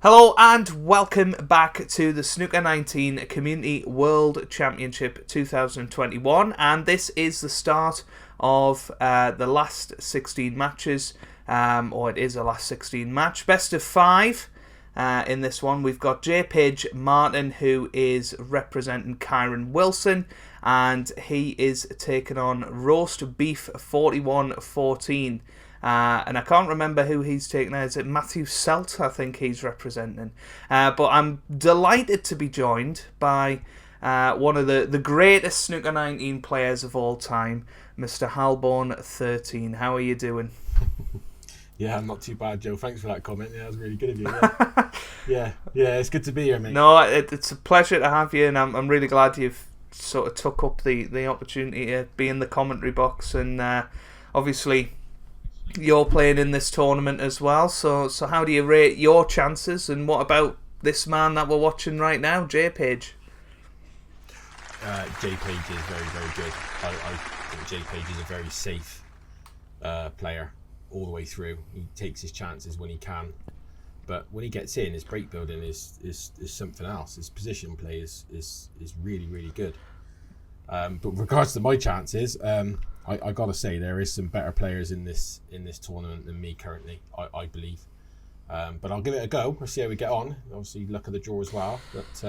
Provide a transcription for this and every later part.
Hello and welcome back to the Snooker 19 Community World Championship 2021, and this is the start of the last 16 matches, or it is a last 16 match, best of 5 in this one. We've got JPageMartin, who is representing Kyron Wilson, and he is taking on RoastBeef4114. And I can't remember who he's taking now. Is it Matthew Selt? I think he's representing. But I'm delighted to be joined by one of the greatest Snooker 19 players of all time, Mr. Halborn13. How are you doing? Yeah, I'm not too bad, Joe. Thanks for that comment. Yeah, that was really good of you. Yeah, yeah, it's good to be here, mate. No, it's a pleasure to have you, and I'm really glad you've sort of took up the opportunity to be in the commentary box. And obviously, you're playing in this tournament as well, so how do you rate your chances, and what about this man that we're watching right now, JPage? JPage is very, very good. I think JPage is a very safe player all the way through. He takes his chances when he can, but when he gets in, his break building is something else. His position play is really, really good. But with regards to my chances, I gotta say there is some better players in this tournament than me currently. I believe, but I'll give it a go. We'll see how we get on. Obviously, luck of the draw as well. But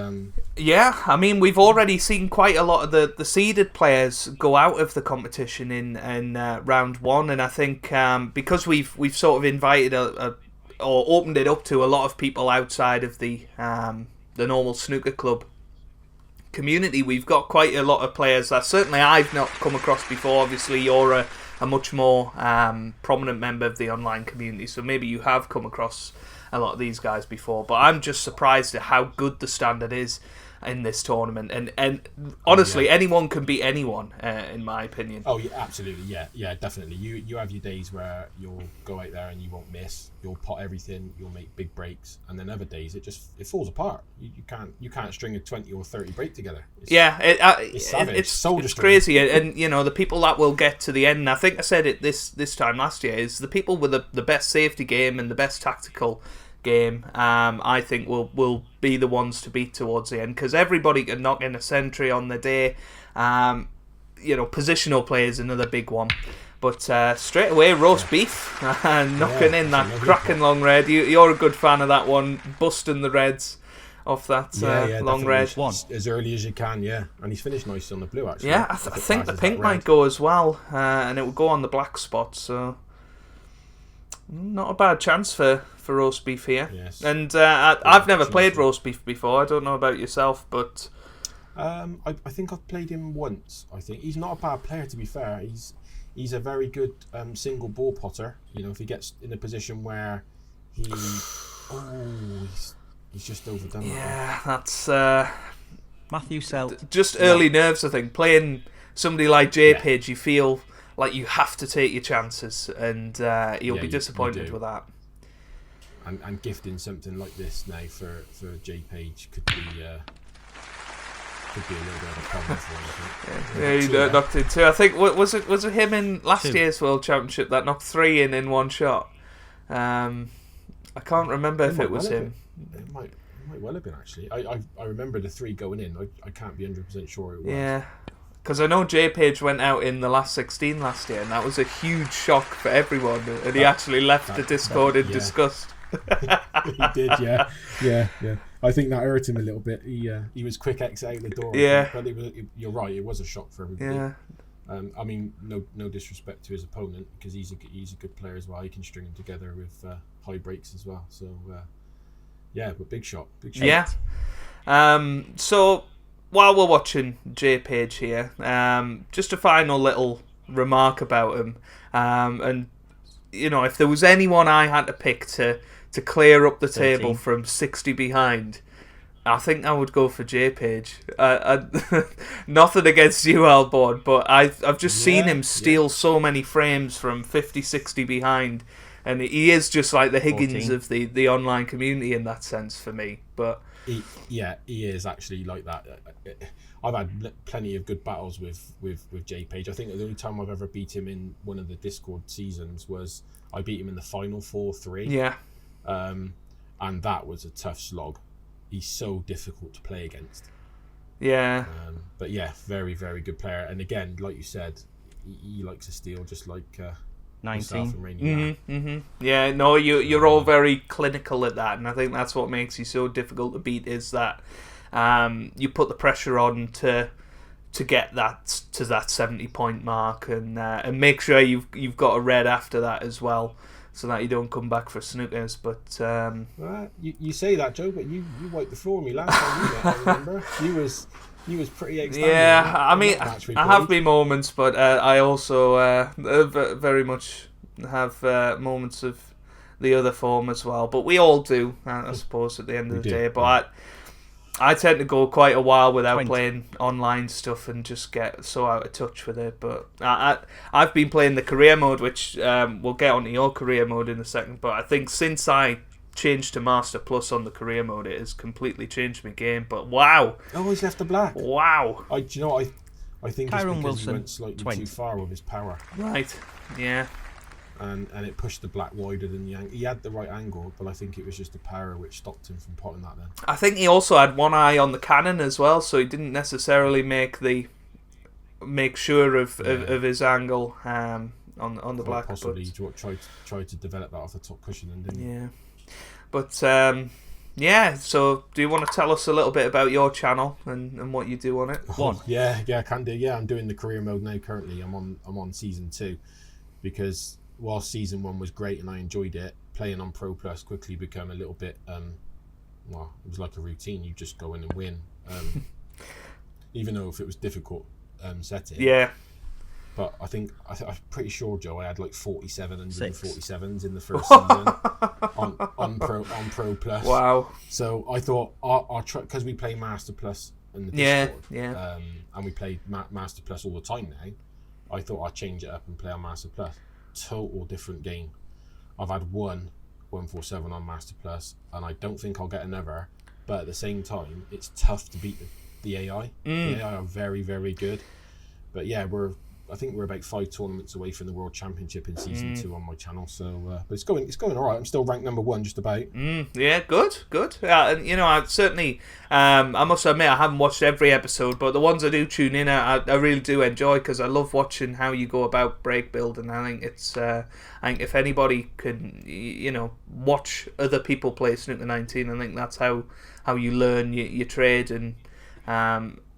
yeah, I mean, we've already seen quite a lot of the seeded players go out of the competition in round one, and I think because we've sort of invited or opened it up to a lot of people outside of the normal snooker club community, we've got quite a lot of players that certainly I've not come across before. Obviously, you're a much more prominent member of the online community, so maybe you have come across a lot of these guys before, but I'm just surprised at how good the standard is in this tournament, and honestly, anyone can beat anyone, in my opinion. Oh yeah, absolutely, yeah, definitely. You have your days where you'll go out there and you won't miss, you'll pot everything, you'll make big breaks, and then other days it falls apart. You can't string a 20 or 30 break together. It's crazy, and you know, the people that will get to the end, and I think I said it this time last year, is the people with the best safety game and the best tactical game, I think will be the ones to beat towards the end, because everybody can knock in a century on the day. Positional play is another big one, but straight away roast beef knocking in that cracking long red. You're a good fan of that one, busting the reds off that long red one as early as you can, and he's finished nicely on the blue actually. I think the pink might go as well, and it will go on the black spot, so not a bad chance for roast beef here. Yes. And I've never played roast beef before. I don't know about yourself, but I think I've played him once. I think he's not a bad player, to be fair. He's a very good single ball potter. You know, if he gets in a position where he's just overdone. Yeah, that's Matthew Selt. Just early nerves, I think. Playing somebody like JPage, you feel like you have to take your chances, and you'll be disappointed with that. And gifting something like this now for JPage could be a little bit of a problem for him. Yeah, he knocked in 2. I think was it him in last year's World Championship that knocked 3 in one shot. I can't remember if it was him. It might well have been actually. I remember the 3 going in. I can't be 100% sure it was. Yeah. Because I know JPage went out in the last 16 last year, and that was a huge shock for everyone. And he actually left the Discord in disgust. He did, yeah. I think that hurt him a little bit. He was quick exit out the door. Yeah, but you're right. It was a shock for everybody. Yeah. I mean, no disrespect to his opponent, because he's a good player as well. He can string them together with high breaks as well. So but big shot. Yeah. So while we're watching JPage here, just a final little remark about him, and you know, if there was anyone I had to pick to clear up the table from 60 behind, I think I would go for JPage. Nothing against you, Halborn, but I've just seen him steal so many frames from 50, 60 behind, and he is just like the Higgins 14. of the online community in that sense for me. But he is actually like that. I've had plenty of good battles with JPage. I think the only time I've ever beat him in one of the Discord seasons was I beat him in the final 4-3. Yeah. and that was a tough slog. He's so difficult to play against. Yeah. But yeah, very, very good player. And again, like you said, he likes a steal, just like 19. and Rainy. Yeah, no, you're all very clinical at that, and I think that's what makes you so difficult to beat. Is that you put the pressure on to get that to that 70-point mark, and make sure you've got a red after that as well, so that you don't come back for snookers. But Well, you say that, Joe, but you wiped the floor with me last time you met. I remember you was pretty outstanding. yeah, I mean, I have been my moments, but I also very much have moments of the other form as well. But we all do, I suppose, at the end of the day. But I tend to go quite a while without 20. playing online stuff and just get so out of touch with it. But I've been playing the career mode, which we'll get onto your career mode in a second. But I think since I changed to Master Plus on the career mode, it has completely changed my game. But wow. Oh, he's left the black. Wow. Do you know what I think it's Kyron because Wilson, he went slightly 20. too far with his power. Right. Yeah. And it pushed the black wider than the angle. He had the right angle, but I think it was just the power which stopped him from potting that then. I think he also had one eye on the cannon as well, so he didn't necessarily make sure of his angle on the black. Possibly tried to develop that off the top cushion, and didn't. Yeah, but yeah. So, do you want to tell us a little bit about your channel and what you do on it? Yeah, I can do. Yeah, I'm doing the career mode now. Currently, I'm on season 2, because while season 1 was great and I enjoyed it, playing on Pro Plus quickly became a little bit well, it was like a routine. You just go in and win, even though if it was difficult setting. Yeah. But I'm pretty sure, Joe, I had like 4747s in the first season on Pro Plus. Wow. So I thought I'll try, because we play Master Plus in the Discord, and we play Master Plus all the time now. I thought I'd change it up and play on Master Plus. Total different game. I've had 147 on Master Plus, and I don't think I'll get another. But at the same time, it's tough to beat the AI. The AI are very, very good. But yeah, I think we're about 5 tournaments away from the World Championship in season 2 on my channel. So, but it's going all right. I'm still ranked number 1, just about. Yeah, good. And I certainly, I must admit, I haven't watched every episode, but the ones I do tune in, I really do enjoy, because I love watching how you go about break building. I think it's, I think if anybody can, watch other people play Snooker 19, I think that's how you learn your trade and.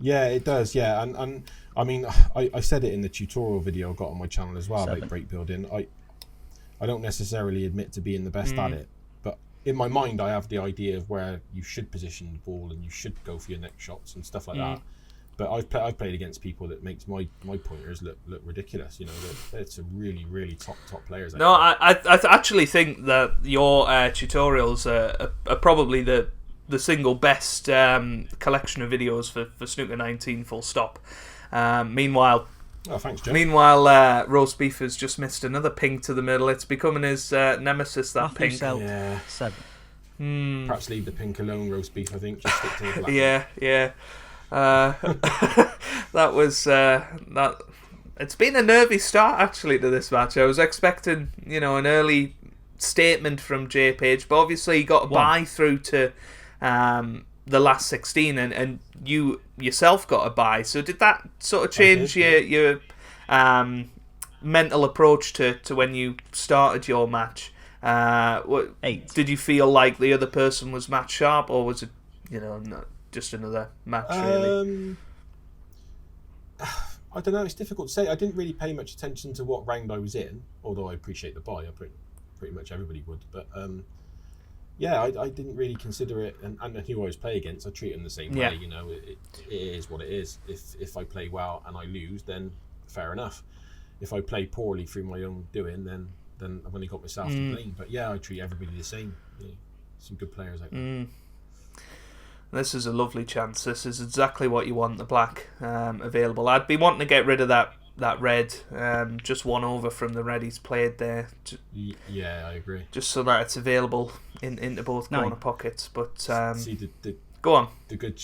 Yeah, it does. Yeah, and I mean, I said it in the tutorial video I got on my channel as well about break building. I don't necessarily admit to being the best at it, but in my mind I have the idea of where you should position the ball and you should go for your next shots and stuff like that. But I've played against people that makes my pointers look ridiculous. It's a really, really top players. No, I actually think that your tutorials are probably the single best collection of videos for Snooker 19, full stop. Meanwhile, thanks, Joe. Roast Beef has just missed another pink to the middle. It's becoming his nemesis, that Matthew pink. Selt, 7. Perhaps leave the pink alone, Roast Beef, I think. Just stick to the black. Yeah. That was that. It's been a nervy start, actually, to this match. I was expecting, an early statement from JPage, but obviously he got a bye through to the last 16, and you yourself got a bye. So did that sort of change your mental approach to when you started your match? 8. Did you feel like the other person was match sharp, or was it not just another match really? I don't know, it's difficult to say. I didn't really pay much attention to what round I was in, although I appreciate the bye. Pretty much everybody would, but yeah, I didn't really consider it, and who I was playing against, I treat them the same way. It is what it is. If I play well and I lose, then fair enough. If I play poorly through my own doing, then I've only got myself to blame. But yeah, I treat everybody the same. Some good players out there. This is a lovely chance. This is exactly what you want, the black available. I'd be wanting to get rid of that red, just one over from the red he's played there. Yeah, I agree. Just so that it's available into both 9. corner pockets. But see, go on. The good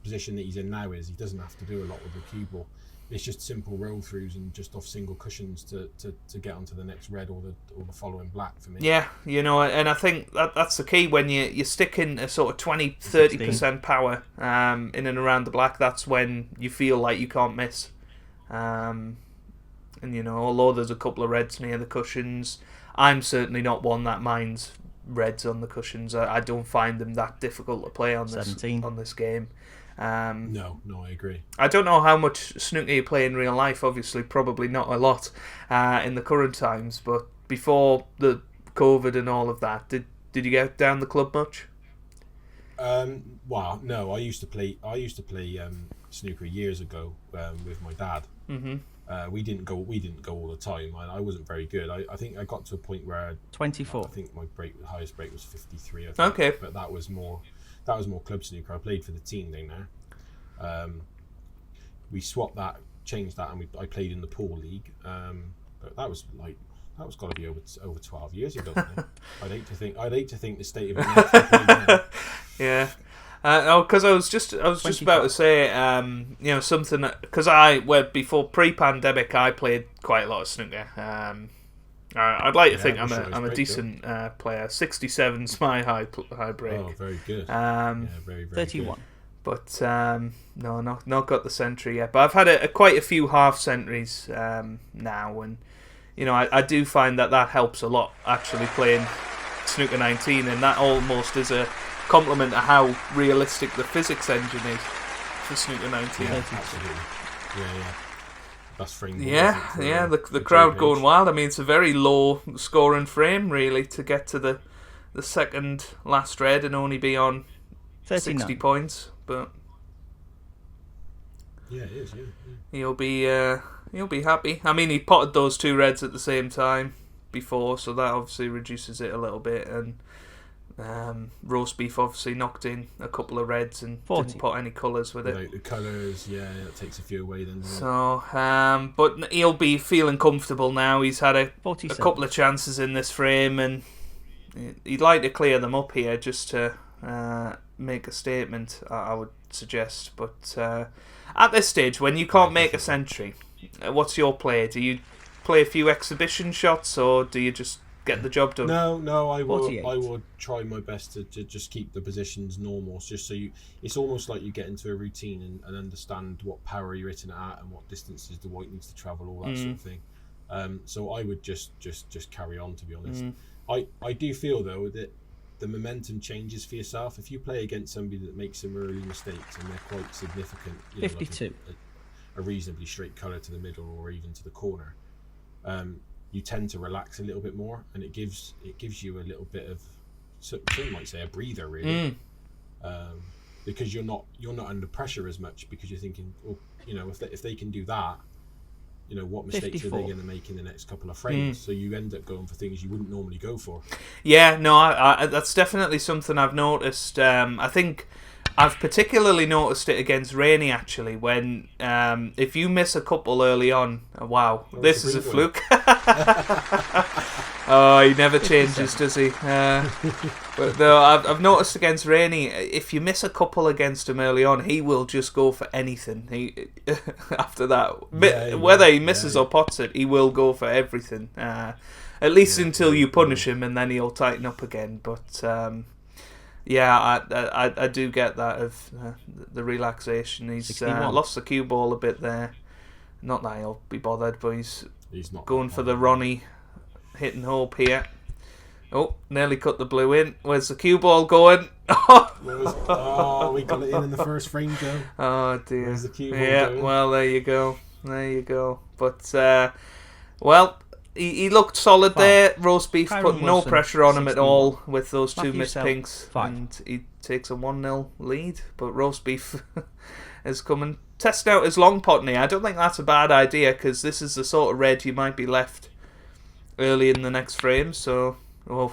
position that he's in now is he doesn't have to do a lot with the cue ball. it's just simple roll throughs and just off single cushions to get onto the next red or the following black for me. Yeah, and I think that's the key when you stick in a sort of 20-30% power in and around the black. That's when you feel like you can't miss. And although there's a couple of reds near the cushions, I'm certainly not one that minds reds on the cushions. I don't find them that difficult to play on this game. No, I agree. I don't know how much snooker you play in real life. Obviously, probably not a lot in the current times. But before the COVID and all of that, did you get down the club much? Well, no. I used to play snooker years ago with my dad. Mm-hmm. We didn't go all the time. I wasn't very good. I think I got to a point where 24. I think my highest break was 53. I think. Okay, but that was more club snooker. I played for the team thing now. We swapped that, changed that, and I played in the pool league. But that was got to be over 12 years ago now. I'd hate to think the state of it. Yeah. Because I was just about to say, something, because before pre-pandemic I played quite a lot of snooker. I'd like to think I'm a decent player. 67's my high break. Oh, very good. Very, very 31. Good. But no, not got the century yet. But I've had quite a few half centuries now, and I do find that helps a lot actually playing snooker 19, and that almost is a compliment to how realistic the physics engine is for snooker 19. Yeah, absolutely. Yeah. That's frame. Yeah. The crowd going wild. I mean, it's a very low scoring frame really to get to the second last red and only be on 39. 60 points, but yeah, it is. Yeah. He'll be happy. I mean, he potted those two reds at the same time before, so that obviously reduces it a little bit. And RoastBeef obviously knocked in a couple of reds and 40. didn't pot any colours with it. Like the colours, it takes a few away then. So, but he'll be feeling comfortable now. He's had a 47. couple of chances in this frame, and he'd like to clear them up here just to make a statement, I would suggest. But at this stage, when you can't make a century, what's your play? Do you play a few exhibition shots, or do you just get the job done? No, I will. 48. I will try my best to just keep the positions normal, just so it's almost like you get into a routine and understand what power you're hitting at and what distances the white needs to travel, all that sort of thing. So I would just carry on, to be honest. I do feel though that the momentum changes for yourself if you play against somebody that makes some early mistakes and they're quite significant. 52. Like a reasonably straight colour to the middle or even to the corner. You tend to relax a little bit more, and it gives you a little bit of, some might say, a breather, really, because you're not under pressure as much, because you're thinking, if they can do that, what mistakes 54. are they going to make in the next couple of frames? So you end up going for things you wouldn't normally go for. Yeah, no, I that's definitely something I've noticed. I think I've particularly noticed it against Rainey, actually, when if you miss a couple early on, this is a fluke. Oh, he never changes, does he? But no, I've noticed against Rainey, if you miss a couple against him early on, he will just go for anything. After that, whether he misses or pots it, he will go for everything. At least until you punish him, and then he'll tighten up again. But I do get that of the relaxation. He's lost the cue ball a bit there. Not that he'll be bothered, but he's not going for the Ronnie hitting hope here. Oh, nearly cut the blue in. Where's the cue ball going? We got it in the first frame, Joe. Oh dear. Where's the cue ball going? Well, there you go. But he looked solid there. RoastBeef put no pressure on him at all with those two missed pinks, and he takes a 1-0 lead. But RoastBeef is coming, testing out his long potney. I don't think that's a bad idea, because this is the sort of red you might be left early in the next frame. So you'll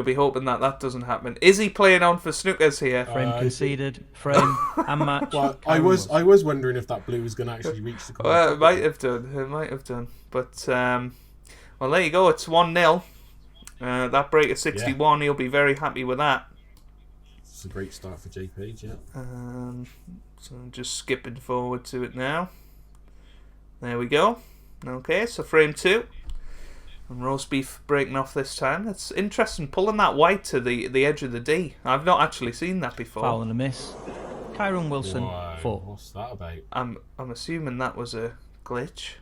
be hoping that doesn't happen. Is he playing on for snookers here? Frame conceded. Frame and match. Well, I was wondering if that blue was going to actually reach the corner. Well, it might have done. But well, there you go. It's 1-0. That break at 61. He'll be very happy with that. It's a great start for JPage, yeah. So I'm just skipping forward to it now. There we go. Okay, so frame 2. And roast beef breaking off this time. It's interesting, pulling that white to the edge of the D. I've not actually seen that before. Foul and a miss. Kyron Wilson, Whoa, 4. what's that about? I'm assuming that was a glitch.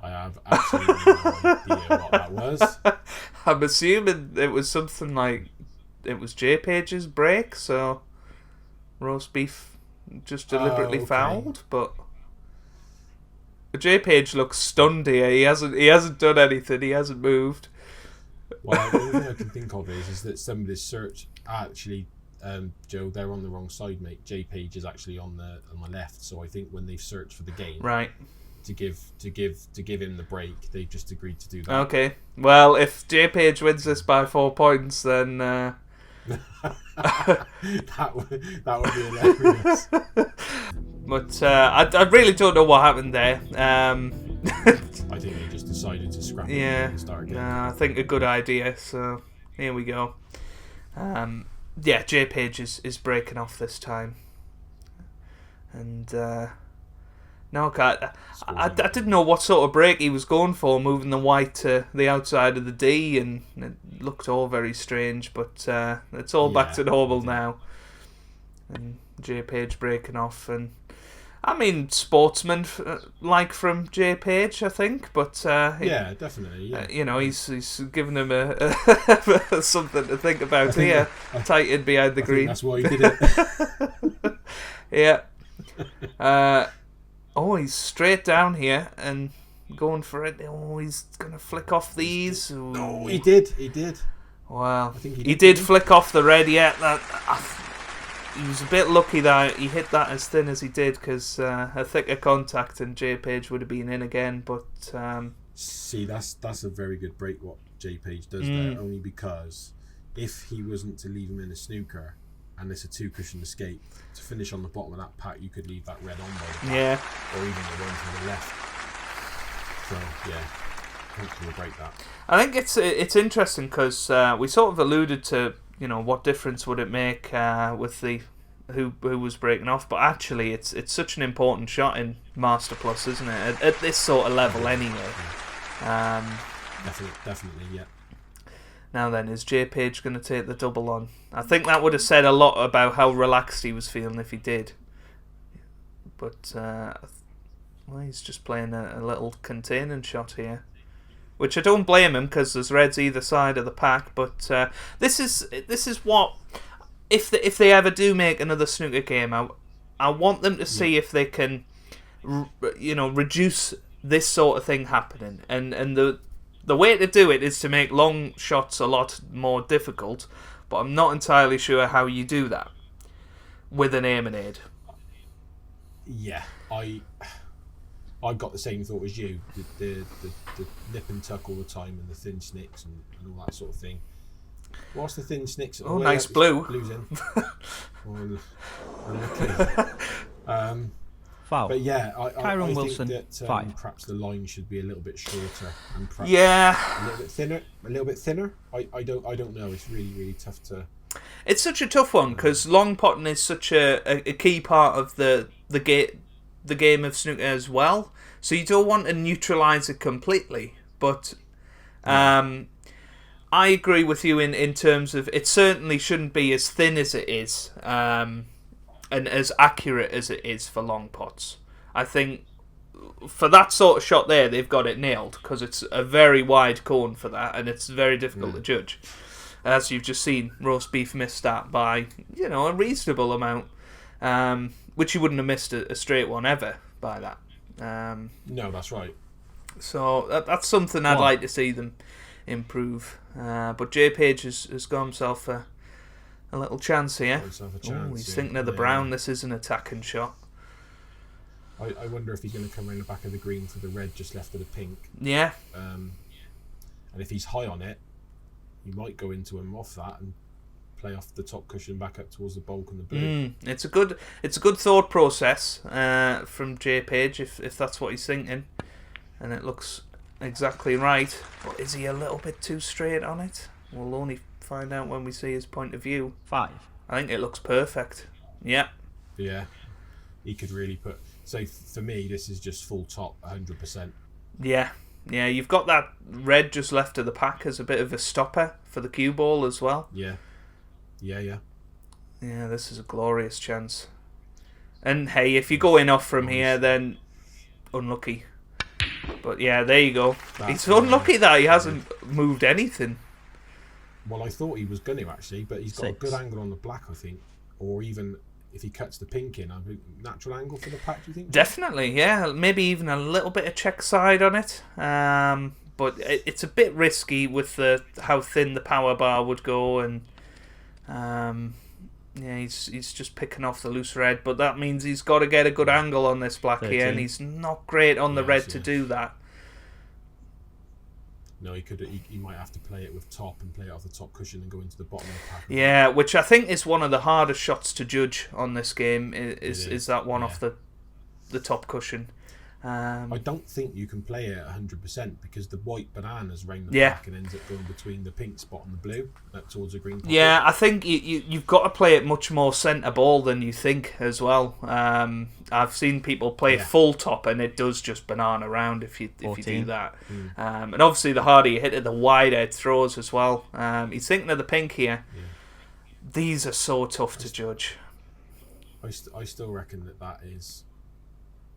I have absolutely no idea what that was. I'm assuming it was something like it was JPage's break, so roast beef just deliberately okay. fouled, but JPage looks stunned here. He hasn't done anything. He hasn't moved. Well, the only thing I can think of is that somebody's search actually, Joe, they're on the wrong side, mate. JPage is actually on my left, so I think when they've searched for the game, Right. to give him the break, they've just agreed to do that. Okay. Well, if JPage wins this by 4 points, then that would be hilarious. But I really don't know what happened there. I think they just decided to scrap it and start again. I think a good idea. So here we go. JPage is breaking off this time, and no, I didn't know what sort of break he was going for, moving the white to the outside of the D, and it looked all very strange. But it's all back to normal now, and JPage breaking off, and I mean, sportsman like from JPage, I think, but definitely. Yeah. He's given him a something to think about here. Tightened behind the green. That's why he did it. Yeah. He's straight down here and going for it. Oh, he's gonna flick off these. Ooh. Oh, he did. Wow. I think he did flick off the red. Yeah, he was a bit lucky that he hit that as thin as he did, because a thicker contact and JPage would have been in again. But see, that's a very good break what JPage does there, only because if he wasn't to leave him in a snooker and it's a 2-cushion escape, to finish on the bottom of that pack, you could leave that red on by the pack, or even the one to the left. So comfortable break that. I think it's interesting because we sort of alluded to, what difference would it make with the who was breaking off, but actually it's such an important shot in Master Plus, isn't it? At this sort of level, anyway. Definitely, yeah. Now then, is JPage going to take the double on? I think that would have said a lot about how relaxed he was feeling if he did. But he's just playing a little containing shot here, which I don't blame him, because there's reds either side of the pack. But this is what, if they ever do make another snooker game, I want them to see if they can, reduce this sort of thing happening. And the way to do it is to make long shots a lot more difficult. But I'm not entirely sure how you do that with an aim-and-aid. Yeah, I got the same thought as you. The nip and tuck all the time, and the thin snicks and all that sort of thing. Whilst the thin snicks... Oh, nice blue. Blue's in. Foul. But yeah, I Wilson, think that 5. perhaps the line should be a little bit shorter and perhaps a little bit thinner. I don't know. It's really, really tough to... It's such a tough one, because long potting is such a key part of the game of snooker as well. So you don't want to neutralise it completely. But I agree with you in terms of it certainly shouldn't be as thin as it is, and as accurate as it is for long pots. I think for that sort of shot there, they've got it nailed, because it's a very wide cone for that, and it's very difficult to judge. As you've just seen, roast beef missed that by, a reasonable amount, which you wouldn't have missed a straight one ever by that. No, that's right. So that's something I'd like to see them improve. But JPage has got himself a little chance here. He's thinking of the brown. This is an attacking shot. I wonder if he's going to come around the back of the green for the red just left of the pink. Yeah. And if he's high on it, you might go into him off that and play off the top cushion back up towards the bulk and the blue. It's a good thought process from JPage if that's what he's thinking, and it looks exactly right. But is he a little bit too straight on it? We'll only find out when we see his point of view. 5. I think it looks perfect. Yeah. Yeah. he could really put. So for me, this is just full top, 100%. Yeah, you've got that red just left of the pack as a bit of a stopper for the cue ball as well. Yeah. Yeah, this is a glorious chance. And hey, if you go in off from here, then unlucky. But yeah, there you go. It's unlucky that he hasn't moved anything. Well, I thought he was going to actually, but he's got a good angle on the black, I think. Or even if he cuts the pink in, a natural angle for the pack, do you think? Definitely, yeah. Maybe even a little bit of check side on it. But it's a bit risky with how thin the power bar would go, and he's just picking off the loose red. But that means he's got to get a good angle on this black 13. here, and he's not great on the red to do that. No, he could. He might have to play it with top and play it off the top cushion and go into the bottom of the pack. Yeah, which I think is one of the hardest shots to judge on this game. Is that one off the top cushion? I don't think you can play it 100% because the white bananas round the back and ends up going between the pink spot and the blue, up towards the green pocket. Yeah, I think you've got to play it much more centre ball than you think as well. I've seen people play it full top and it does just banana round if you do that. And obviously the harder you hit it, the wider it throws as well. He's thinking of the pink here. Yeah. These are so tough to judge. I still reckon that is...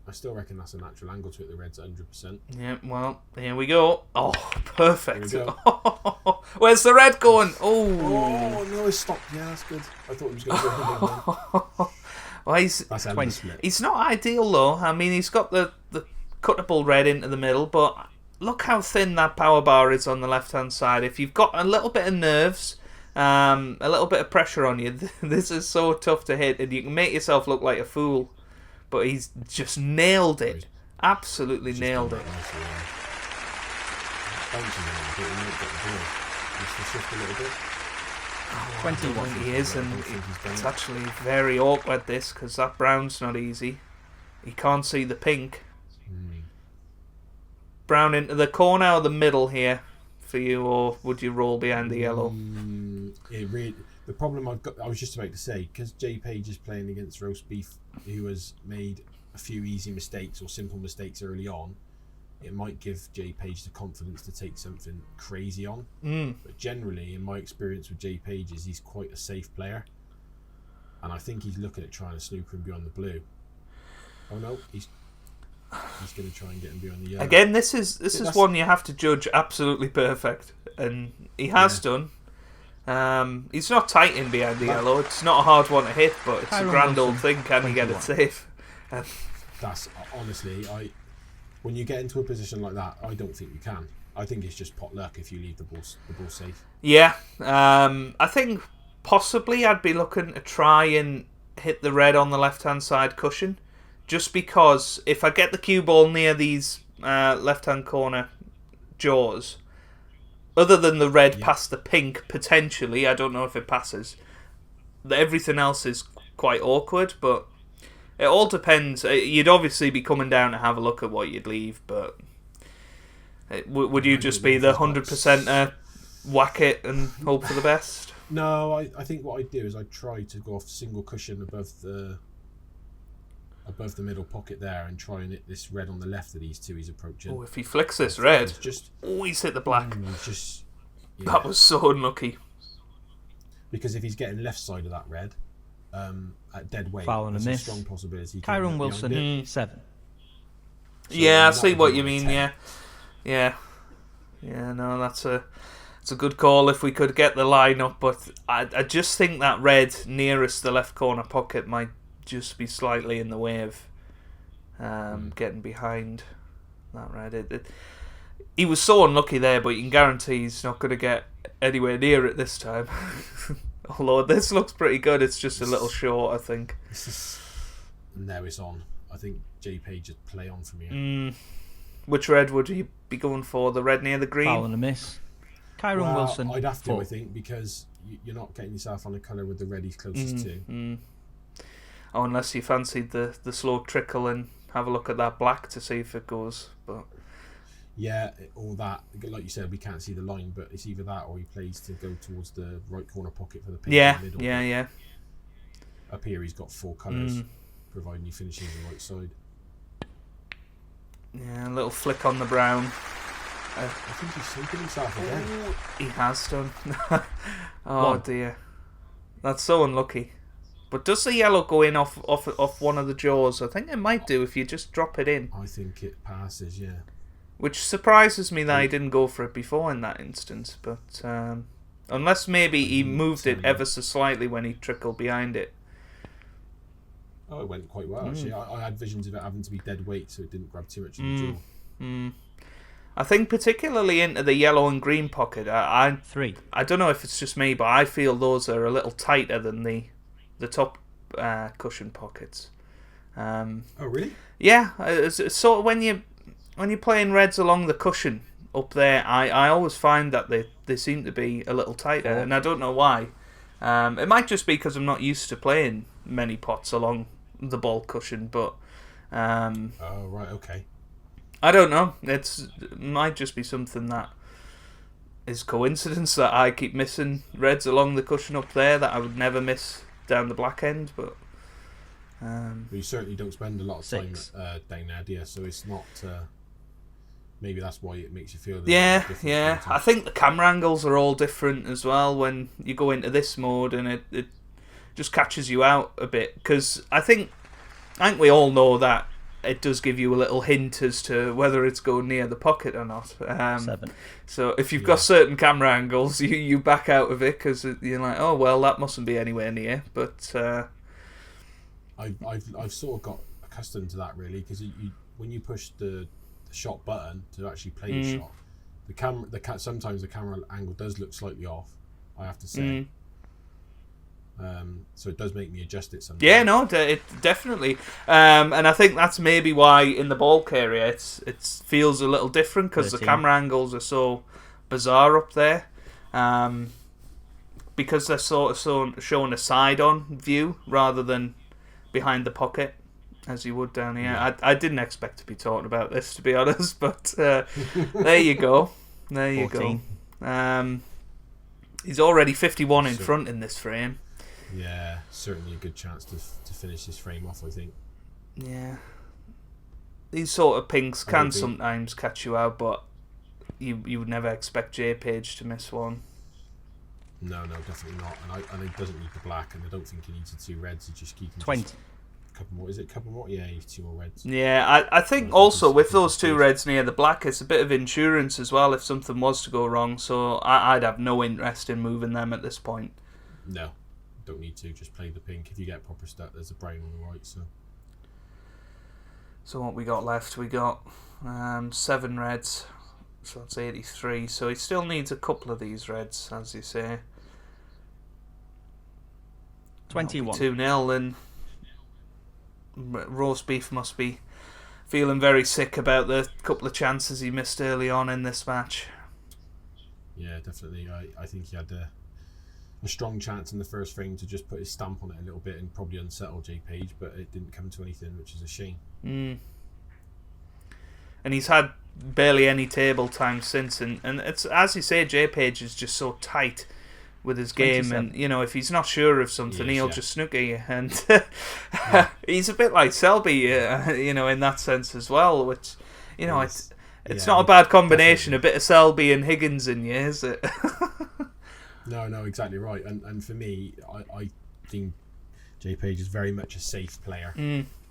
I still reckon that's a natural angle to it. The red's 100%. Yeah, well, here we go. Oh, perfect. Here we go. Where's the red going? Oh, no, it stopped. Yeah, that's good. I thought he was going to go. Well, he's not ideal though. I mean, he's got the cuttable red into the middle, but look how thin that power bar is on the left-hand side. If you've got a little bit of nerves, a little bit of pressure on you, this is so tough to hit, and you can make yourself look like a fool. But he's just nailed it. Absolutely nailed it. 21. He is, and it's actually very awkward this, because that brown's not easy. He can't see the pink. Brown into the corner or the middle here for you, or would you roll behind the yellow? The problem I was just about to say, because JPage is playing against RoastBeef, who has made a few easy mistakes or simple mistakes early on, it might give JPage the confidence to take something crazy on. But generally, in my experience with JPage, he's quite a safe player, and I think he's looking at trying to snooker and be on the blue. Oh no, he's going to try and get him beyond the yellow. Again, this is one you have to judge absolutely perfect, and he has done. He's not tight in behind the yellow. It's not a hard one to hit, but it's a grand old thing. Can you get it safe? That's honestly, when you get into a position like that, I don't think you can. I think it's just pot luck if you leave the ball safe. Yeah, I think possibly I'd be looking to try and hit the red on the left-hand side cushion, just because if I get the cue ball near these left-hand corner jaws, other than the red past the pink, potentially, I don't know if it passes. Everything else is quite awkward, but it all depends. You'd obviously be coming down to have a look at what you'd leave, but would you just be the 100% whack it and hope for the best? No, I think what I'd do is I'd try to go off single cushion above the middle pocket there and try and hit this red on the left of these two he's approaching. Oh, if he flicks this red, he's hit the black. That was so unlucky. Because if he's getting left side of that red, at dead weight, there's a strong possibility. Kyron Wilson, 7. So I see what you mean. 10. Yeah. No, that's a good call if we could get the line up, but I just think that red nearest the left corner pocket might just be slightly in the way of getting behind that red. He was so unlucky there, but you can guarantee he's not going to get anywhere near it this time. Although this looks pretty good, it's just a little short, I think. Now it's on. I think JPage would play on from here. Which red would you be going for? The red near the green? Foul and a miss. Kyron Wilson. I'd have to, I think, because you're not getting yourself on a colour with the red he's closest to. Oh, unless you fancied the slow trickle and have a look at that black to see if it goes. But yeah, or that, like you said, we can't see the line, but it's either that or he plays to go towards the right corner pocket for the pink in the middle. Yeah. Up here he's got 4 colours. providing he finishes the right side. Yeah, a little flick on the brown. I think he's sleeping himself again. He has done. Oh One. dear, that's so unlucky. But does the yellow go in off one of the jaws? I think it might do if you just drop it in. I think it passes, yeah. Which surprises me that he didn't go for it before in that instance. But unless maybe he moved it ever so slightly when he trickled behind it. Oh, it went quite well, actually. I had visions of it having to be dead weight, so it didn't grab too much in the jaw. I think particularly into the yellow and green pocket, I 3. don't know if it's just me, but I feel those are a little tighter than the top cushion pockets. Oh, really? Yeah, it's sort of when you're playing reds along the cushion up there, I always find that they seem to be a little tighter, and I don't know why. It might just be because I'm not used to playing many pots along the ball cushion, but Oh, right, okay. I don't know. It might just be something that is coincidence that I keep missing reds along the cushion up there that I would never miss down the black end, but But you certainly don't spend a lot of time 6. down there, do you? So it's not... maybe that's why it makes you feel... yeah. I think the camera angles are all different as well when you go into this mode, and it just catches you out a bit, because I think we all know that it does give you a little hint as to whether it's going near the pocket or not. 7. So if you've got certain camera angles, you back out of it because you're like, oh well, that mustn't be anywhere near. But I've sort of got accustomed to that, really, because when you push the shot button to actually play the shot, sometimes the camera angle does look slightly off, I have to say. So it does make me adjust it sometimes. Yeah, no, it definitely. And I think that's maybe why in the bulk area it feels a little different, because the 13. camera angles are so bizarre up there. Because they're sort of showing a side-on view rather than behind the pocket, as you would down here. Yeah. I didn't expect to be talking about this, to be honest, but there you go. There you 14. go. He's already 51 in front in this frame. Yeah, certainly a good chance to finish this frame off, I think. Yeah. These sort of pinks can sometimes catch you out, but you would never expect JPage to miss one. No, definitely not. And he doesn't need the black, and I don't think he needs the 2 reds. He just keep 20. A couple more. Is it a couple more? Yeah, he's 2 more reds. Yeah, I think also with those 2 reds near the black, it's a bit of insurance as well if something was to go wrong. So I'd have no interest in moving them at this point. No, don't need to. Just play the pink. If you get proper stuck, there's a brown on the right. So what we got left? We got 7 reds. So that's 83. So he still needs a couple of these reds, as you say. 21. 2-0, and roast beef must be feeling very sick about the couple of chances he missed early on in this match. Yeah, definitely. I think he had a strong chance in the first frame to just put his stamp on it a little bit and probably unsettle JPage, but it didn't come to anything, which is a shame. And he's had barely any table time since, and it's, as you say, JPage is just so tight with his game, 27. and if he's not sure of something, he'll just snooker you, and he's a bit like Selby, in that sense as well, which it's not a bad combination, definitely. A bit of Selby and Higgins in you, is it? No, exactly right. And for me, I think JPage is very much a safe player.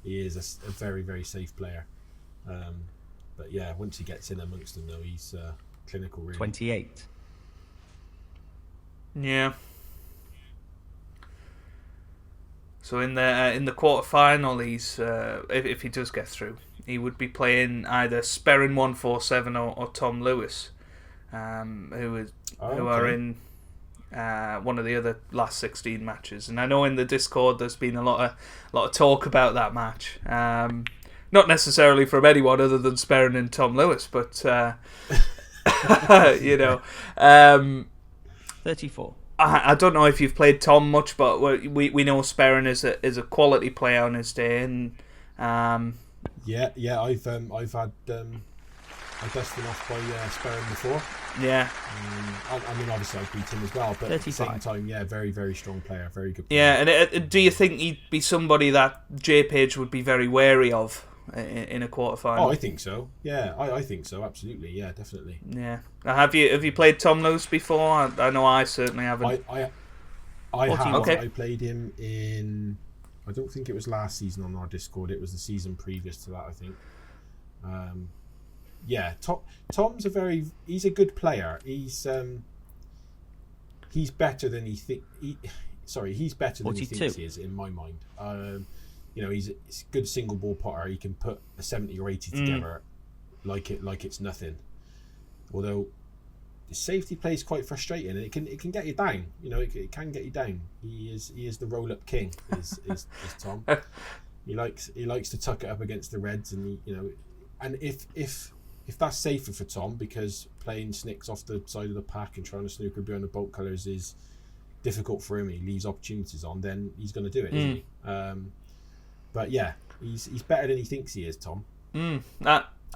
He is a very, very safe player. But yeah, once he gets in amongst them, though, he's clinical, really. 28. Yeah. So in the quarter-final, he's if he does get through, he would be playing either Sperrin147 or Tom Lewis, who are in one of the other last 16 matches. And I know in the Discord there's been a lot of talk about that match. Not necessarily from anyone other than Sperrin and Tom Lewis, but 34. I don't know if you've played Tom much, but we know Sperrin is a quality player on his day, and yeah, I've had I dusted him off by sparring before. Yeah. I mean, obviously I beat him as well, but 35. at the same time, yeah, very, very strong player, very good player. Yeah, and do you think he'd be somebody that JPage would be very wary of in a quarterfinal? Oh, I think so. Yeah, I think so. Absolutely. Yeah, definitely. Yeah. Have you played Tom Lewis before? I know I certainly haven't. I have. Okay. I played him in. I don't think it was last season on our Discord. It was the season previous to that, I think. Yeah, Tom's he's a good player. He's better than he think. He's better than 42. he thinks he is in my mind. He's a good single ball potter. He can put a 70 or 80 together like it's nothing. Although the safety play is quite frustrating, and it can get you down. It can get you down. He is the roll up king. Is Tom. He likes to tuck it up against the Reds, and and if that's safer for Tom, because playing snicks off the side of the pack and trying to snooker behind the bolt colours is difficult for him, he leaves opportunities on, then he's going to do it, isn't he? But yeah, he's better than he thinks he is, Tom. I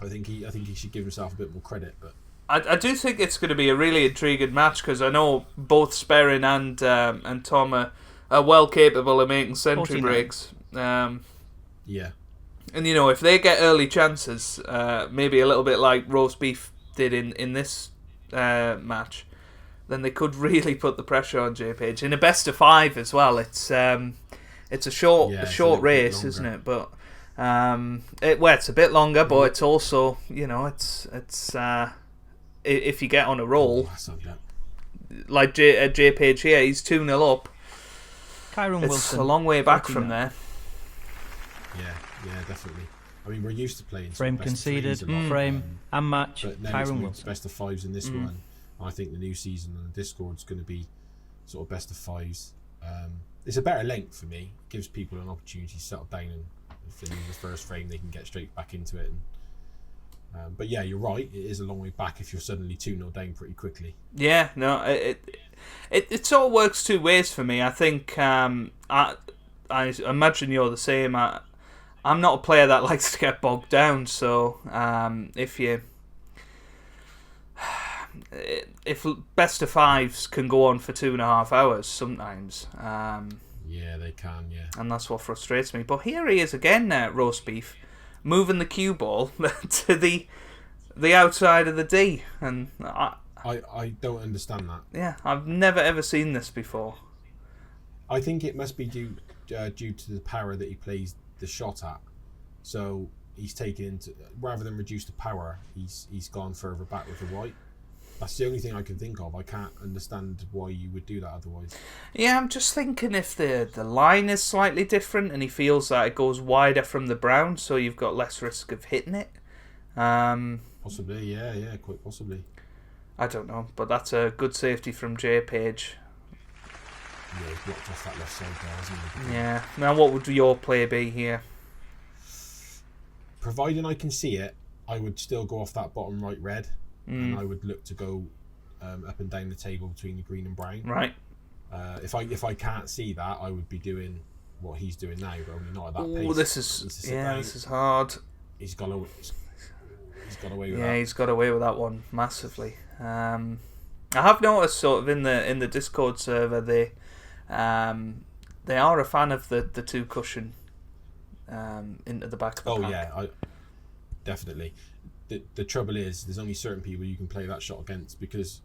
think he should give himself a bit more credit, but I do think it's going to be a really intriguing match, because I know both Sperrin and Tom are well capable of making century 49. breaks. yeah. And if they get early chances, maybe a little bit like Roast Beef did in this match, then they could really put the pressure on JPage in a best of 5 as well. It's a short race, isn't it? But it's a bit longer, but it's also it's if you get on a roll, like JPage here, he's 2-0 up. Kyron It's Wilson, a long way back 49. from there. Yeah, definitely. I mean, we're used to playing Frame best of conceded, threes a lot, frame and match. but now Kyron it's Wilson. best of 5s in this one. I think the new season on the Discord is going to be sort of best of 5s. It's a better length for me. It gives people an opportunity to settle down, and if they lose the first frame, they can get straight back into it. But yeah, you're right. It is a long way back if you're suddenly 2-0 down pretty quickly. Yeah, no, it sort of works two ways for me. I think I imagine you're the same. I'm not a player that likes to get bogged down, so if best of 5s can go on for 2.5 hours sometimes. Yeah, they can. Yeah, and that's what frustrates me. But here he is again, Roast Beef, moving the cue ball to the outside of the D, and I don't understand that. Yeah, I've never ever seen this before. I think it must be due to the power that he plays the shot at. So he's taken rather than reduce the power, he's gone further back with the white. That's the only thing I can think of. I can't understand why you would do that otherwise. Yeah, I'm just thinking if the line is slightly different and he feels that it goes wider from the brown, so you've got less risk of hitting it. Possibly, yeah, quite possibly. I don't know, but that's a good safety from JPage. Yeah, he's blocked off that left side there, hasn't he? Yeah. Now, what would your play be here? Providing I can see it, I would still go off that bottom right red, and I would look to go up and down the table between the green and brown. Right. If I can't see that, I would be doing what he's doing now, but only not at that pace. Oh, this is hard. He's got away with that. Yeah, he's got away with that one massively. I have noticed sort of in the Discord server they are a fan of the 2 cushion into the back of the pack. Yeah, definitely. The trouble is there's only certain people you can play that shot against because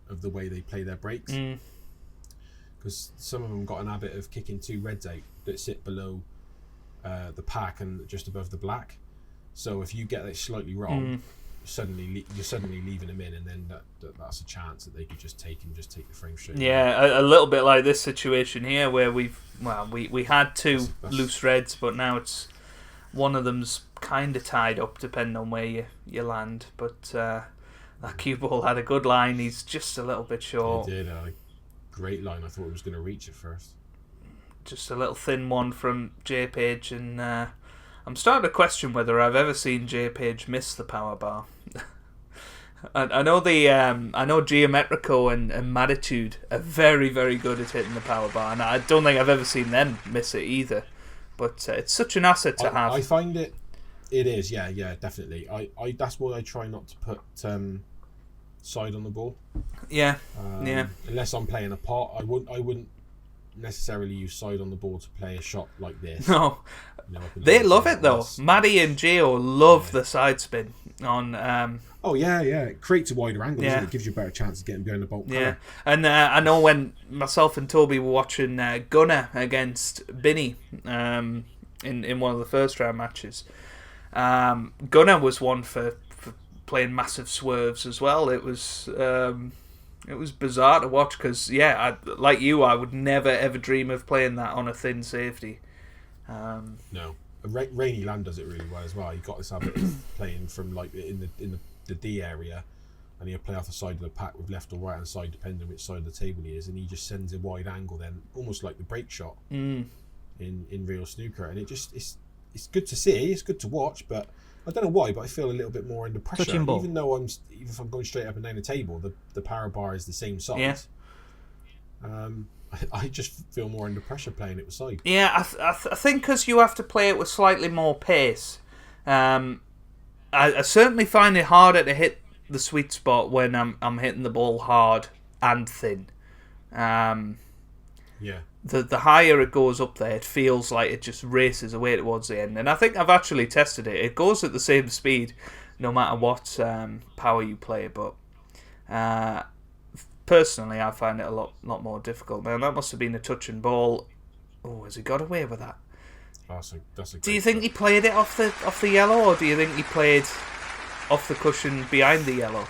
of the way they play their breaks. Because some of them got an habit of kicking 2 reds out that sit below the pack and just above the black. So if you get it slightly wrong, you're suddenly leaving them in, and then that's a chance that they could just take the frame straight. Yeah, a little bit like this situation here where we had 2 loose reds, but now it's one of them's kind of tied up depending on where you land. But that cue ball had a good line. He's just a little bit short. He did a great line. I thought it was going to reach it first. Just a little thin one from JPage, and I'm starting to question whether I've ever seen JPage miss the power bar. I know Geometrico and Matitude are very, very good at hitting the power bar, and I don't think I've ever seen them miss it either. But it's such an asset to have. I find it It is, yeah, definitely. I that's why I try not to put side on the ball. Yeah, Unless I'm playing a pot, I wouldn't necessarily use side on the ball to play a shot like this. No, You know, they love it though. Maddie and Gio love the side spin on. Oh yeah, it creates a wider angle. Doesn't it? It gives you a better chance of getting behind the bolt. Yeah, and I know when myself and Toby were watching Gunner against Binny in one of the first round matches, Gunner was one for playing massive swerves as well. It was bizarre to watch because like you, I would never ever dream of playing that on a thin safety. No, Rainy Land does it really well as well. He got this habit of playing from like in the D area, and he'll play off the side of the pack with left or right hand side depending on which side of the table he is, and he just sends a wide angle then, almost like the break shot in real snooker, and it's good to see, it's good to watch, but I don't know why, but I feel a little bit more under pressure. Even though even if I'm going straight up and down the table, the power bar is the same size. Yeah. I just feel more under pressure playing it with side. Yeah, I think because you have to play it with slightly more pace. I certainly find it harder to hit the sweet spot when I'm hitting the ball hard and thin. The higher it goes up there, it feels like it just races away towards the end. And I think I've actually tested it. It goes at the same speed no matter what power you play. But personally, I find it a lot more difficult. Now, that must have been a touch and ball. Oh, has he got away with that? That's a do you think he played it off the yellow, or do you think he played off the cushion behind the yellow?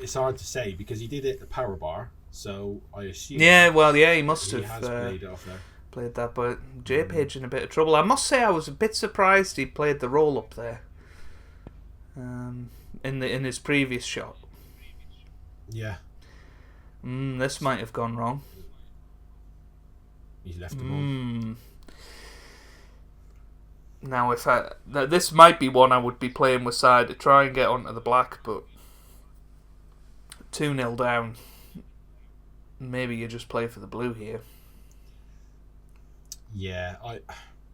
It's hard to say because he did it the power bar, so I assume. He must have played it off there. Played that, but JPage in a bit of trouble. I must say I was a bit surprised he played the roll up there. In his previous shot. Yeah. This might have gone wrong. He's left the ball. Now, this might be one I would be playing with side to try and get onto the black, but 2-0 down. Maybe you just play for the blue here. Yeah,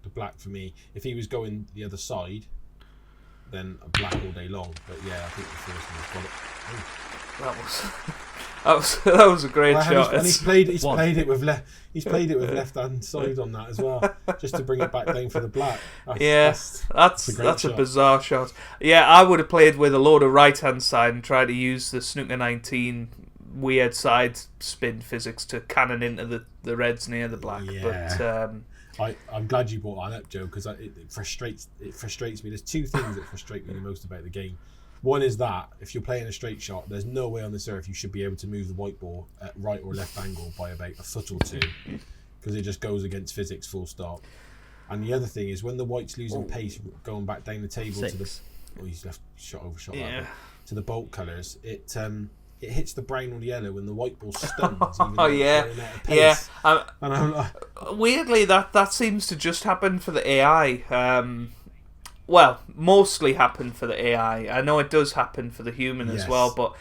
the black for me. If he was going the other side, then a black all day long. But yeah, I think the first one has got it. That was a great shot. And he's played it with left hand side on that as well, just to bring it back down for the black. That's a bizarre shot. Yeah, I would have played with a load of right hand side and tried to use the Snooker 19 weird side spin physics to cannon into the reds near the black. Yeah. But I'm glad you brought that up, Joe, because it frustrates me. There's two things that frustrate me the most about the game. One is that if you're playing a straight shot, there's no way on this earth you should be able to move the white ball at right or left angle by about a foot or two, because it just goes against physics, full stop. And the other thing is when the white's losing pace, going back down the table to the he's left overshot to the bolt colours, it hits the brown or the yellow when the white ball stuns. And I'm like, weirdly, that seems to just happen for the AI. Well, mostly happen for the AI. I know it does happen for the human as well, but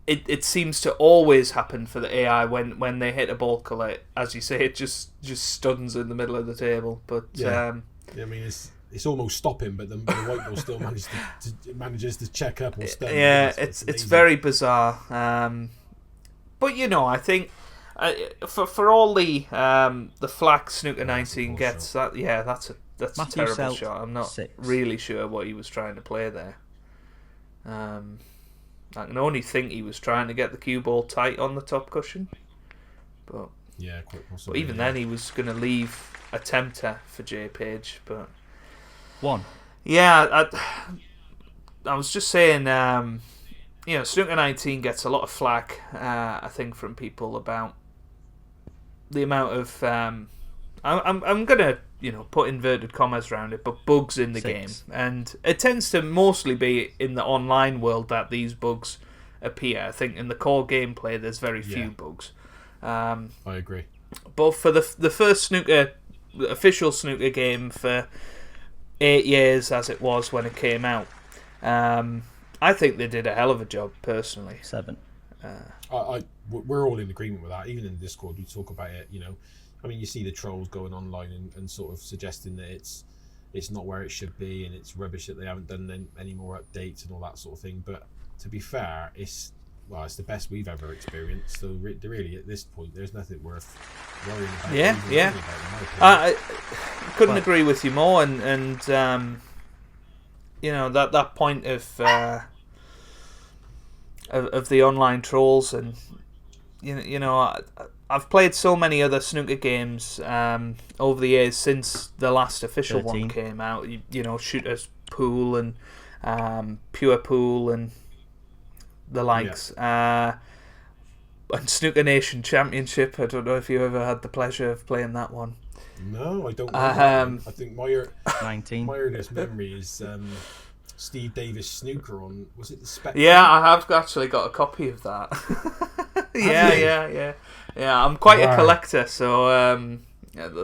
it seems to always happen for the AI when they hit a ball colour. As you say, it just stuns in the middle of the table. But I mean, it's almost stopping, but the white ball still manages to check up or stun. Yeah, it's very bizarre. But I think for all the flack Snooker 19 gets, that's a terrible shot. I'm not really sure what he was trying to play there. I can only think he was trying to get the cue ball tight on the top cushion. But quite possibly. But even then, he was going to leave a tempter for JPage. But one. Yeah, I was just saying. Snooker 19 gets a lot of flack. I think from people about the amount of. I'm gonna put inverted commas around it, but bugs in the game, and it tends to mostly be in the online world that these bugs appear. I think in the core gameplay, there's very few bugs. I agree. But for the first official snooker game for 8 years, as it was when it came out, I think they did a hell of a job personally. 7. We're all in agreement with that. Even in Discord, we talk about it. I mean, you see the trolls going online and sort of suggesting that it's it's not where it should be, and it's rubbish that they haven't done any more updates and all that sort of thing. But to be fair, it's the best we've ever experienced. So really, at this point, there's nothing worth worrying about. Yeah. I couldn't agree with you more. And that point of the online trolls, and I've played so many other snooker games over the years since the last official 13. one came out. Shooters Pool and Pure Pool and the likes. And Snooker Nation Championship. I don't know if you ever had the pleasure of playing that one. No, I don't. I think my 19. my earliest memory is Steve Davis Snooker on, was it the Spectrum? Yeah, I have actually got a copy of that. Yeah. I'm quite a collector, so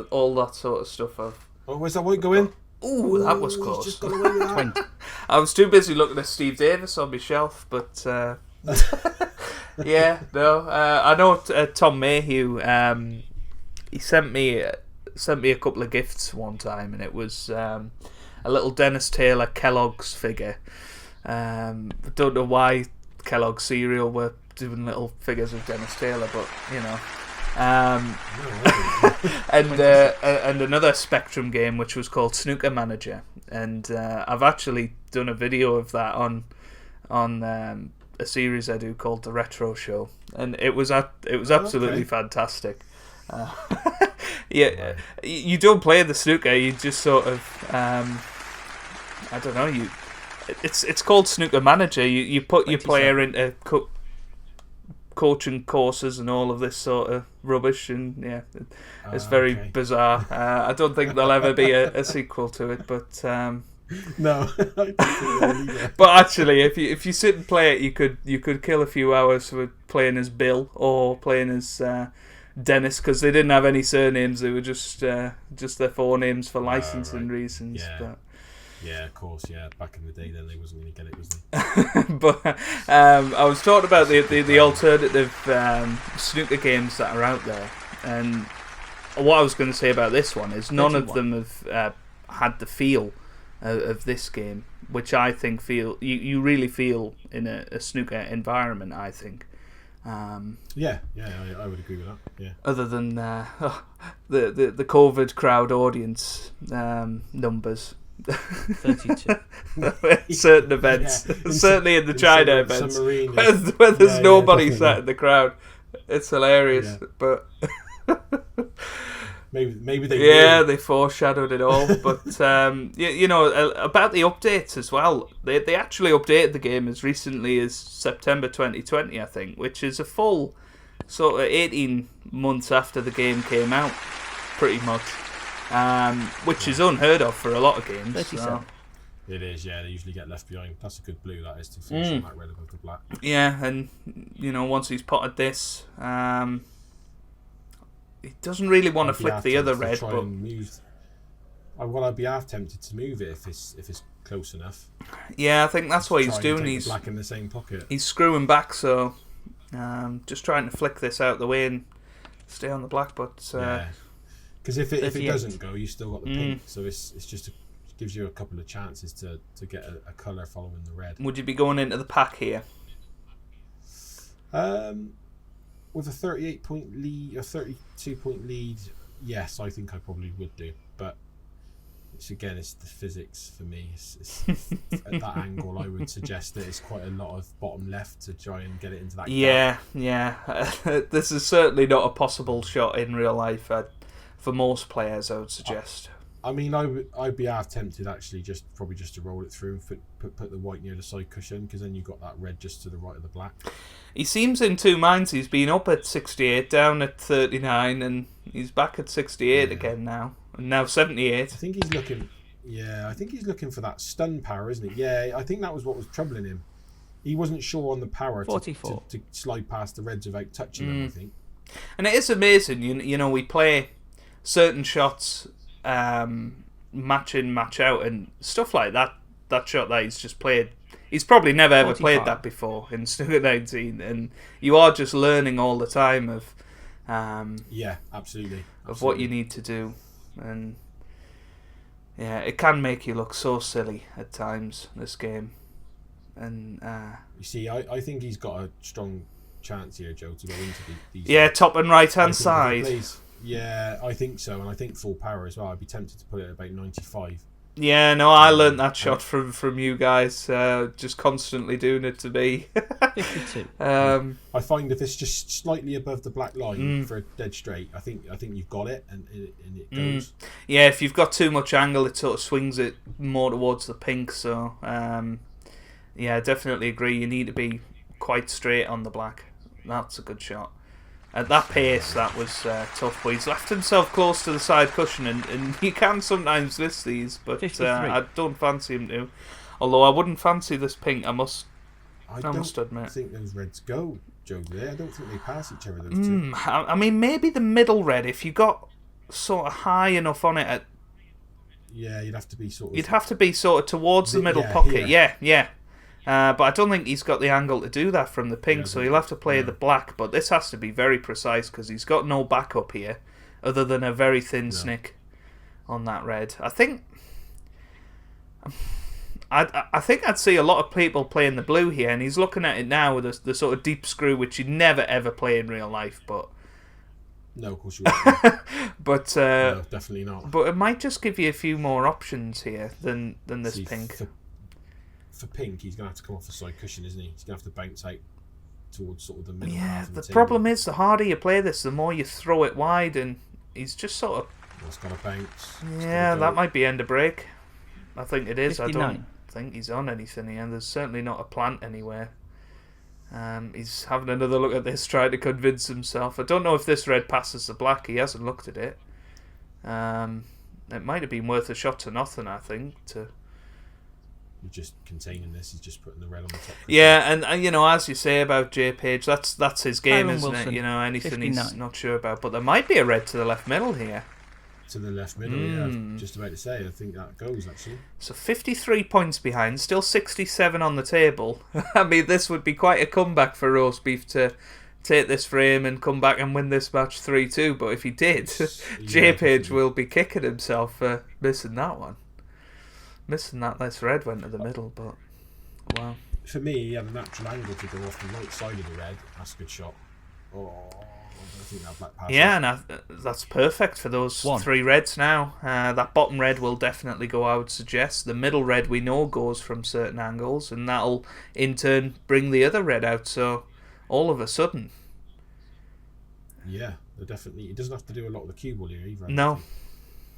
all that sort of stuff. Where's that white going? Ooh, that was close. Just got away with that. 20. I was too busy looking at Steve Davis on my shelf, but yeah, no. I know Tom Mayhew. He sent me a couple of gifts one time, and it was a little Dennis Taylor Kellogg's figure. I don't know why Kellogg's cereal were doing little figures of Dennis Taylor, but and another Spectrum game which was called Snooker Manager, and I've actually done a video of that on a series I do called The Retro Show, and it was absolutely fantastic. Yeah, you don't play the snooker, you just sort of I don't know, it's called Snooker Manager. You put your player into coaching courses and all of this sort of rubbish, and yeah, it's very bizarre. I don't think there'll ever be a sequel to it, but no. But actually, if you sit and play it, you could kill a few hours with playing as Bill or playing as Dennis, because they didn't have any surnames. They were just their forenames for licensing reasons. Yeah. But yeah, of course. Yeah, back in the day, then they wasn't going to get it, was they? But I was talking about the alternative snooker games that are out there, and what I was going to say about this one is none of them have had the feel of this game, which I think you really feel in a snooker environment, I think. I would agree with that. Yeah. Other than the COVID crowd audience numbers. 32. Certain events, certainly in the China events, submarine, where there's nobody sat in the crowd. It's hilarious, but maybe they they foreshadowed it all. But about the updates as well. They actually updated the game as recently as September 2020, I think, which is a full sort of 18 months after the game came out, pretty much. Which is unheard of for a lot of games. 37. So. It is, yeah. They usually get left behind. That's a good blue, that is, to finish on that red above the black. Yeah, and once he's potted this, he doesn't really want to flick the other red. But I'd be half tempted to move it if it's close enough. Yeah, I think that's what he's doing. He's black in the same pocket. He's screwing back, so just trying to flick this out the way and stay on the black. But because if it doesn't go, you still got the pink, so it's just gives you a couple of chances to get a colour following the red. Would you be going into the pack here? With a 38-point lead, a 32-point lead, yes, I think I probably would do. But it's the physics for me. It's at that angle, I would suggest that it's quite a lot of bottom left to try and get it into that gap. Yeah. This is certainly not a possible shot in real life. For most players, I would suggest. I mean, I'd be half tempted actually, just to roll it through and put the white near the side cushion, because then you've got that red just to the right of the black. He seems in two minds. He's been up at 68, down at 39, and he's back at 68 again now, and now 78. I think he's looking. Yeah, I think he's looking for that stun power, isn't he? Yeah, I think that was what was troubling him. He wasn't sure on the power to slide past the reds without touching them, I think. And it is amazing. We play certain shots match in, match out, and stuff like that. That shot that he's just played, he's probably never ever played that before in Snooker 19, and you are just learning all the time of absolutely of what you need to do. And Yeah, it can make you look so silly at times, this game. And You see, I think he's got a strong chance here, Joe, to go into these. yeah, top and right hand I think if he side. plays- yeah, I think so, and I think full power as well. I'd be tempted to put it at about 95. Yeah, no, I learnt that shot from you guys, just constantly doing it to me. 52. I find if it's just slightly above the black line for a dead straight, I think you've got it, and it goes. Yeah, if you've got too much angle, it sort of swings it more towards the pink. So, yeah, I definitely agree. You need to be quite straight on the black. That's a good shot. At that pace, that was tough. But he's left himself close to the side cushion, and you can sometimes miss these, but 53. I don't fancy him to. Although I wouldn't fancy this pink, I must admit. I think those reds go, Joe. There, I don't think they pass each other. Those two. I mean, maybe the middle red, if you got sort of high enough on it, Yeah, you'd have to be sort of. you'd have to be sort of towards the middle yeah, pocket. here. Yeah. But I don't think he's got the angle to do that from the pink, so he'll have to play the black. But this has to be very precise because he's got no backup here, other than a very thin snick on that red. I think I'd see a lot of people playing the blue here, and he's looking at it now with the sort of deep screw, which you'd never ever play in real life. But No, of course you won't. but No, definitely not. but it might just give you a few more options here than this See, pink. For pink, he's going to have to come off the side cushion, isn't he? He's going to have to bounce out towards sort of the middle Yeah, half of the table. problem is the harder you play this, the more you throw it wide, and he's just sort of... It's got to bounce. It's Yeah, gotta that go. might be end of break. I think it is. 59. I don't think he's on anything here. There's certainly not a plant anywhere. He's having another look at this, trying to convince himself. I don't know if this red passes the black. He hasn't looked at it. It might have been worth a shot to nothing, I think, to... He's just containing this. He's just putting the red on the top. Yeah, and you know, as you say about JPage, that's his game, Kyron isn't Wilson, it? You know, anything he's 59. not sure about. But there might be a red to the left middle here. To the left middle, yeah. I was just about to say, I think that goes, actually. So 53 points behind, still 67 on the table. I mean, this would be quite a comeback for Roast Beef to take this frame and come back and win this match 3-2. But if he did, JPage definitely. will be kicking himself for missing that one. Missing that this red went to the middle, but wow. For me, he had a natural angle to go off the right side of the red. That's a good shot. Oh, I don't think that black pass. Yeah, and that's perfect for those three reds now. That bottom red will definitely go, I would suggest. The middle red we know goes from certain angles, and that'll in turn bring the other red out. So all of a sudden... Yeah, definitely. He doesn't have to do a lot of the cue ball here either. No.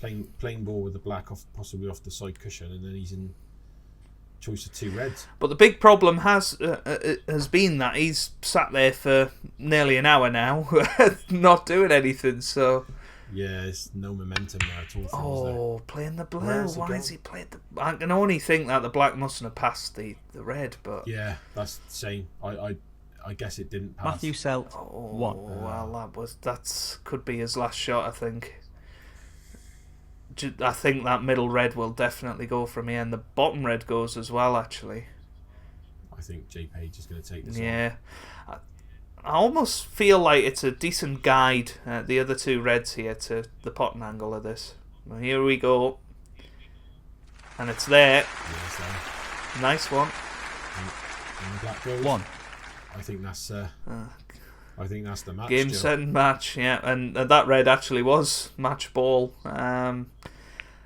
Plain ball with the black off, possibly off the side cushion, and then he's in choice of two reds. But the big problem has been that he's sat there for nearly an hour now, not doing anything. So Yeah, there's no momentum there at all. playing the blue. Where's he Why gone? is he playing the? I can only think that the black mustn't have passed the red, but Yeah, that's the same. I guess it didn't pass. Matthew Selt, 1. well, that could be his last shot. I think. I think that middle red will definitely go from here, and the bottom red goes as well. Actually, I think JPage is going to take this on. yeah. I almost feel like it's a decent guide, the other two reds here, to the potting angle of this. Well, here we go. And it's there. Yeah, it's there. Nice one. And the black goes. 1. I think that's the match. Game, Joe. set, and match, yeah. And that red actually was match ball. And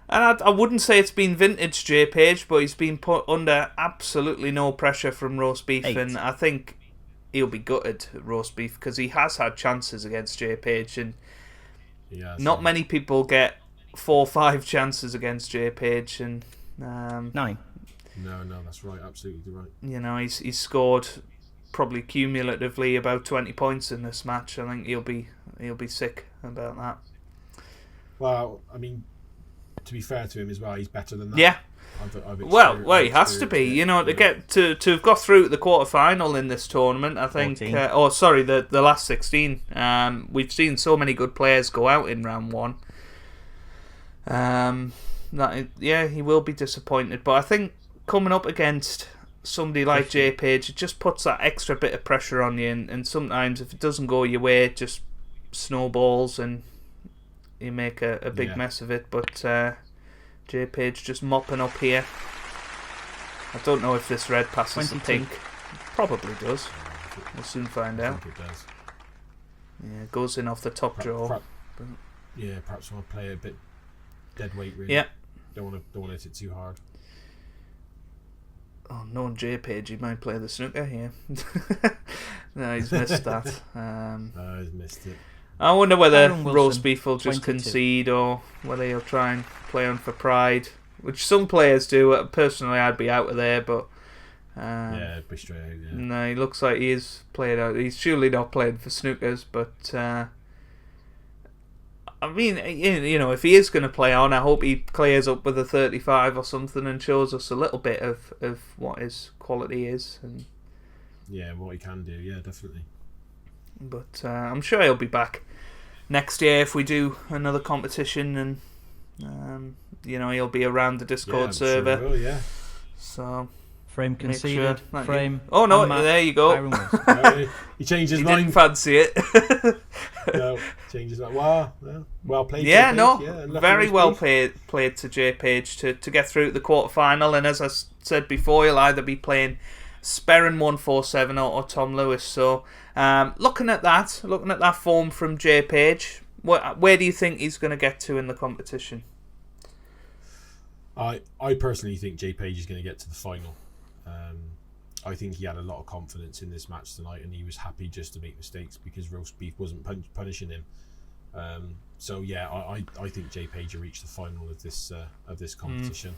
I wouldn't say it's been vintage JPage, but he's been put under absolutely no pressure from Roast Beef. 8. And I think he'll be gutted at Roast Beef because he has had chances against JPage, and Yeah, not many people get 4 or 5 chances against JPage, and 9. No, that's right. Absolutely right. you know, he's scored probably cumulatively about 20 points in this match. I think he'll be sick about that. Well, I mean, to be fair to him as well, he's better than that. Yeah. Well, he has to be. experienced it, You know, to get to have got through to the quarter-final in this tournament, I think. 14. The last 16. We've seen so many good players go out in round 1. He will be disappointed, but I think coming up against somebody like JPage, it just puts that extra bit of pressure on you, and sometimes if it doesn't go your way, it just snowballs and you make a big mess of it. But JPage just mopping up here. I don't know if this red passes the 22. pink. Probably does. We'll soon find I out. think it does. Yeah, it goes in off the top draw. Yeah, perhaps want to play a bit dead weight. Really. Yeah. Don't want to hit it too hard. Oh, knowing JPage, he might play the snooker here. No, he's missed that. He's missed it. I wonder whether Aaron Wilson, Roast Beef will just 22. concede or whether he'll try and play on for pride, which some players do. Personally, I'd be out of there, but Yeah, be straight out. Yeah. no, he looks like he is played out. He's surely not playing for snookers, but I mean, you know, if he is going to play on, I hope he clears up with a 35 or something and shows us a little bit of what his quality is. And Yeah, what he can do. Yeah, definitely. but I'm sure he'll be back next year if we do another competition, and you know, he'll be around the Discord I'm server. Sure he will, yeah. So Frame make conceded. sure that Frame. Oh no, unmatched, there you go. Aaron Wilson. No, he changed his He mind. didn't fancy it. No, changed his mind. Wow, well played. Yeah, JPage. no, Yeah, lucky very Roast well Beef. played to JPage to get through to the quarterfinal. And as I said before, he'll either be playing Sperrin147 or Tom Lewis. So looking at that form from JPage, where do you think he's going to get to in the competition? I personally think JPage is going to get to the final. I think he had a lot of confidence in this match tonight, and he was happy just to make mistakes because Roast Beef wasn't punishing him. So yeah, I think JPage will reach the final of this competition.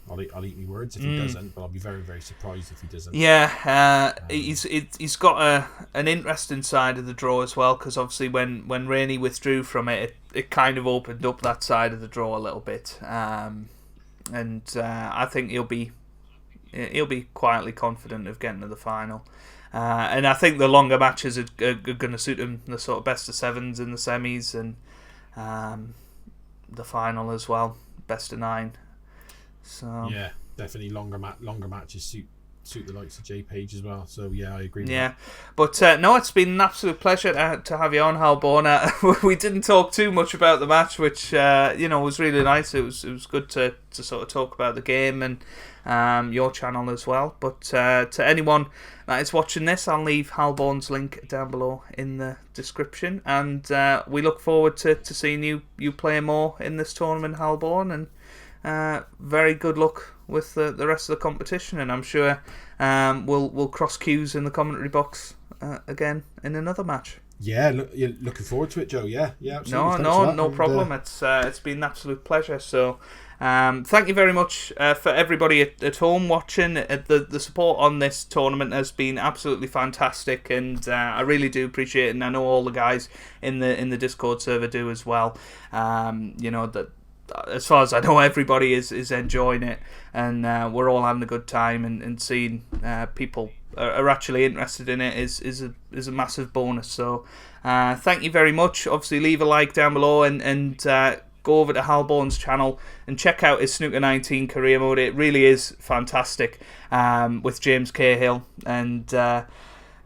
I'll eat my words if he doesn't, but I'll be very, very surprised if he doesn't. Yeah, he's got an interesting side of the draw as well, because obviously when Rainey withdrew from it kind of opened up that side of the draw a little bit, and I think he'll be quietly confident of getting to the final. And I think the longer matches are going to suit him, the sort of best of sevens in the semis and the final as well, best of 9. So yeah, definitely longer matches suit the likes of JPage as well. So yeah, I agree with yeah, but no, it's been an absolute pleasure to have you on, Halborn. We didn't talk too much about the match, which was really nice. It was good to sort of talk about the game and your channel as well. But to anyone that is watching this, I'll leave Halborn's link down below in the description, and we look forward to seeing you play more in this tournament, Halborn, and very good luck with the rest of the competition, and I'm sure we'll cross cues in the commentary box again in another match. Yeah, looking forward to it, Joe. Yeah, absolutely. No problem. It's been an absolute pleasure. So thank you very much for everybody at home watching. The support on this tournament has been absolutely fantastic, and I really do appreciate it, and I know all the guys in the Discord server do as well. That as far as I know, everybody is enjoying it, and we're all having a good time, and seeing people are actually interested in it is a massive bonus. So thank you very much. Obviously, leave a like down below, and go over to Halborn's channel and check out his Snooker 19 career mode. It really is fantastic, with James Cahill, and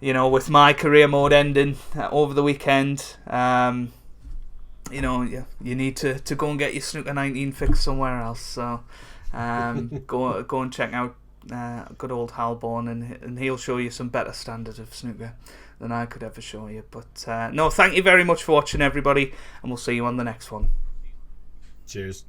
with my career mode ending over the weekend. You need to go and get your Snooker 19 fixed somewhere else. So go and check out good old Halborn, and he'll show you some better standard of snooker than I could ever show you. But no, thank you very much for watching, everybody, and we'll see you on the next one. Cheers.